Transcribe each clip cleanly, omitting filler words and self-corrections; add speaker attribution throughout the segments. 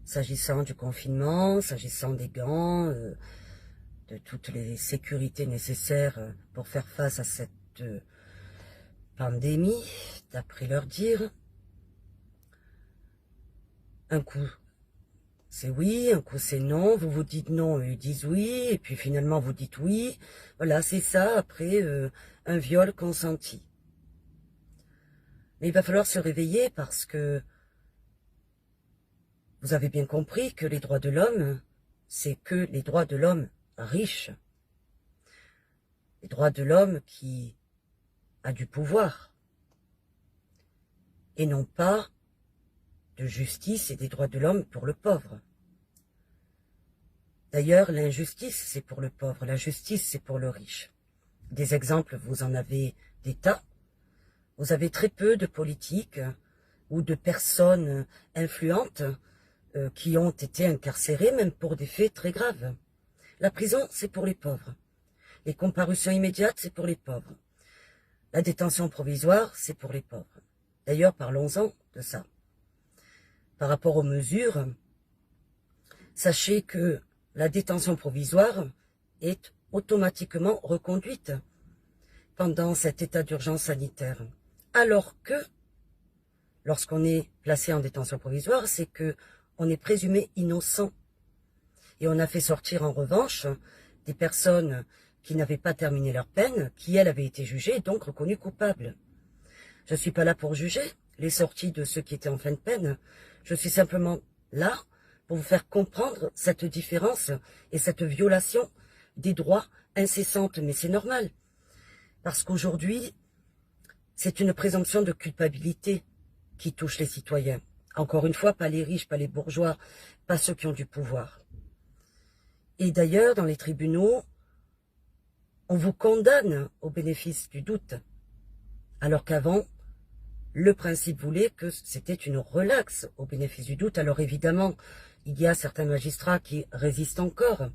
Speaker 1: S'agissant du confinement, s'agissant des gants, de toutes les sécurités nécessaires pour faire face à cette pandémie, d'après leur dire. Un coup c'est oui, un coup c'est non, vous vous dites non, eux ils disent oui, et puis finalement vous dites oui. Voilà, c'est ça après un viol consenti. Mais il va falloir se réveiller parce que vous avez bien compris que les droits de l'homme, c'est que les droits de l'homme riche. Les droits de l'homme qui a du pouvoir. Et non pas de justice et des droits de l'homme pour le pauvre. D'ailleurs, l'injustice, c'est pour le pauvre. La justice, c'est pour le riche. Des exemples, vous en avez des tas. Vous avez très peu de politiques ou de personnes influentes qui ont été incarcérées, même pour des faits très graves. La prison, c'est pour les pauvres. Les comparutions immédiates, c'est pour les pauvres. La détention provisoire, c'est pour les pauvres. D'ailleurs, parlons-en de ça. Par rapport aux mesures, sachez que la détention provisoire est automatiquement reconduite pendant cet état d'urgence sanitaire. Alors que, lorsqu'on est placé en détention provisoire, c'est que on est présumé innocent. Et on a fait sortir en revanche des personnes qui n'avaient pas terminé leur peine, qui elles avaient été jugées et donc reconnues coupables. Je ne suis pas là pour juger les sorties de ceux qui étaient en fin de peine. Je suis simplement là pour vous faire comprendre cette différence et cette violation des droits incessante. Mais c'est normal. Parce qu'aujourd'hui, c'est une présomption de culpabilité qui touche les citoyens. Encore une fois, pas les riches, pas les bourgeois, pas ceux qui ont du pouvoir. Et d'ailleurs, dans les tribunaux, on vous condamne au bénéfice du doute. Alors qu'avant, le principe voulait que c'était une relaxe au bénéfice du doute. Alors évidemment, il y a certains magistrats qui résistent encore.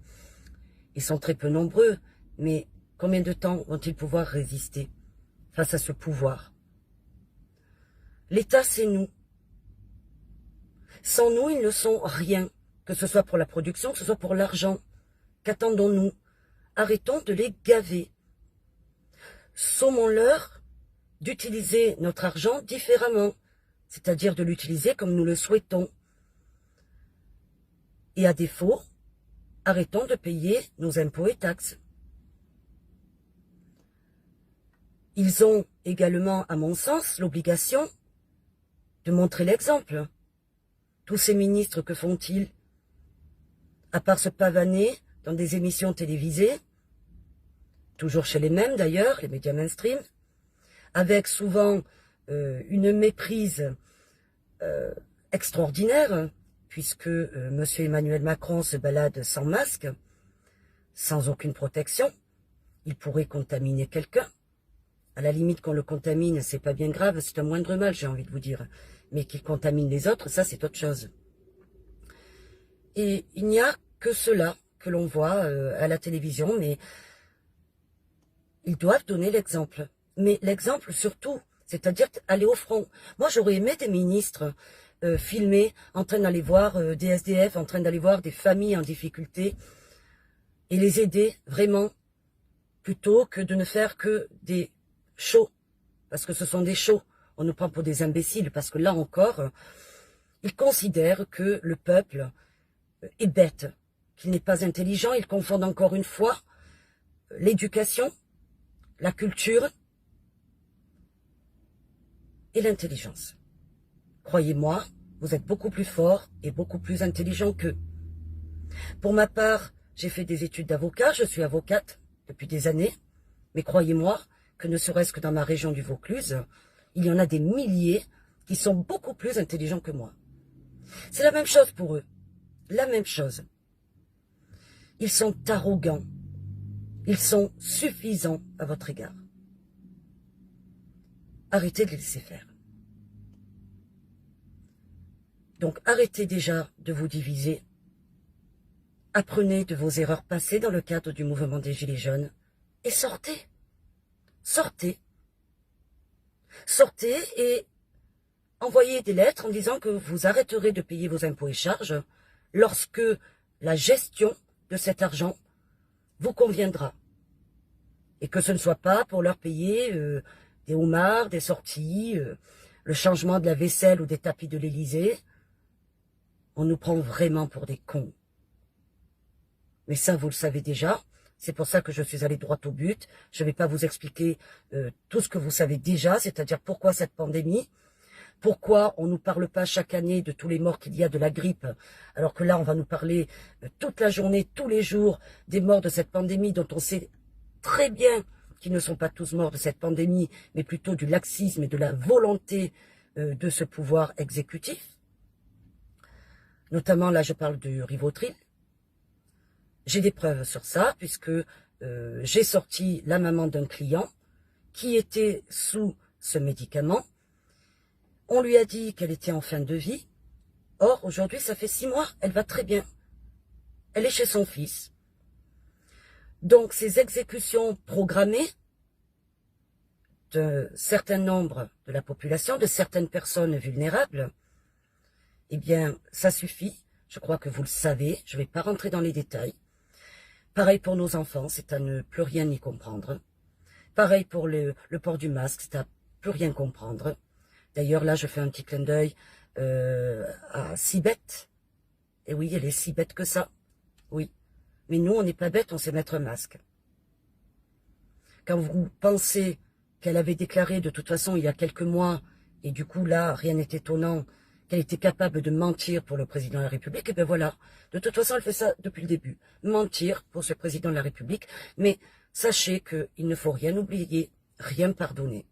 Speaker 1: Ils sont très peu nombreux, mais combien de temps vont-ils pouvoir résister face à ce pouvoir? L'État, c'est nous. Sans nous, ils ne sont rien, que ce soit pour la production, que ce soit pour l'argent. Qu'attendons-nous? Arrêtons de les gaver. Sommons-leur d'utiliser notre argent différemment, c'est-à-dire de l'utiliser comme nous le souhaitons. Et à défaut, arrêtons de payer nos impôts et taxes. Ils ont également, à mon sens, l'obligation de montrer l'exemple. Tous ces ministres, que font-ils? À part se pavaner dans des émissions télévisées, toujours chez les mêmes d'ailleurs, les médias mainstream, avec souvent une méprise extraordinaire, puisque M. Emmanuel Macron se balade sans masque, sans aucune protection. Il pourrait contaminer quelqu'un. À la limite, qu'on le contamine, c'est pas bien grave, c'est un moindre mal, j'ai envie de vous dire. Mais qu'il contamine les autres, ça c'est autre chose. Et il n'y a que cela que l'on voit à la télévision, mais ils doivent donner l'exemple. Mais l'exemple surtout, c'est-à-dire aller au front. Moi, j'aurais aimé des ministres filmés, en train d'aller voir des SDF, en train d'aller voir des familles en difficulté, et les aider vraiment, plutôt que de ne faire que des shows. Parce que ce sont des shows. On nous prend pour des imbéciles, parce que là encore, ils considèrent que le peuple est bête, qu'il n'est pas intelligent. Ils confondent encore une fois l'éducation, la culture et l'intelligence. Croyez-moi, vous êtes beaucoup plus fort et beaucoup plus intelligent qu'eux. Pour ma part, j'ai fait des études d'avocat, je suis avocate depuis des années, mais croyez-moi que ne serait-ce que dans ma région du Vaucluse, il y en a des milliers qui sont beaucoup plus intelligents que moi. C'est la même chose pour eux, la même chose. Ils sont arrogants, ils sont suffisants à votre égard. Arrêtez de les laisser faire. Donc arrêtez déjà de vous diviser. Apprenez de vos erreurs passées dans le cadre du mouvement des Gilets jaunes et sortez. Sortez. Sortez et envoyer des lettres en disant que vous arrêterez de payer vos impôts et charges lorsque la gestion de cet argent vous conviendra. Et que ce ne soit pas pour leur payer des homards, des sorties, le changement de la vaisselle ou des tapis de l'Élysée. On nous prend vraiment pour des cons. Mais ça, vous le savez déjà. C'est pour ça que je suis allée droit au but. Je ne vais pas vous expliquer tout ce que vous savez déjà, c'est-à-dire pourquoi cette pandémie, pourquoi on ne nous parle pas chaque année de tous les morts qu'il y a de la grippe, alors que là, on va nous parler toute la journée, tous les jours, des morts de cette pandémie dont on sait très bien qu'ils ne sont pas tous morts de cette pandémie, mais plutôt du laxisme et de la volonté de ce pouvoir exécutif. Notamment, là, je parle du Rivotril. J'ai des preuves sur ça, puisque j'ai sorti la maman d'un client qui était sous ce médicament. On lui a dit qu'elle était en fin de vie. Or, aujourd'hui, ça fait 6 mois, elle va très bien. Elle est chez son fils. Donc, ces exécutions programmées de certains nombres de la population, de certaines personnes vulnérables, eh bien, ça suffit. Je crois que vous le savez, je ne vais pas rentrer dans les détails. Pareil pour nos enfants, c'est à ne plus rien y comprendre. Pareil pour le port du masque, c'est à plus rien comprendre. D'ailleurs, là, je fais un petit clin d'œil à Sibeth. Et oui, elle est si bête que ça. Oui. Mais nous, on n'est pas bêtes, on sait mettre un masque. Quand vous pensez qu'elle avait déclaré, de toute façon, il y a quelques mois, et du coup, là, rien n'est étonnant, qu'elle était capable de mentir pour le président de la République, et bien voilà. De toute façon, elle fait ça depuis le début. Mentir pour ce président de la République. Mais sachez qu'il ne faut rien oublier, rien pardonner.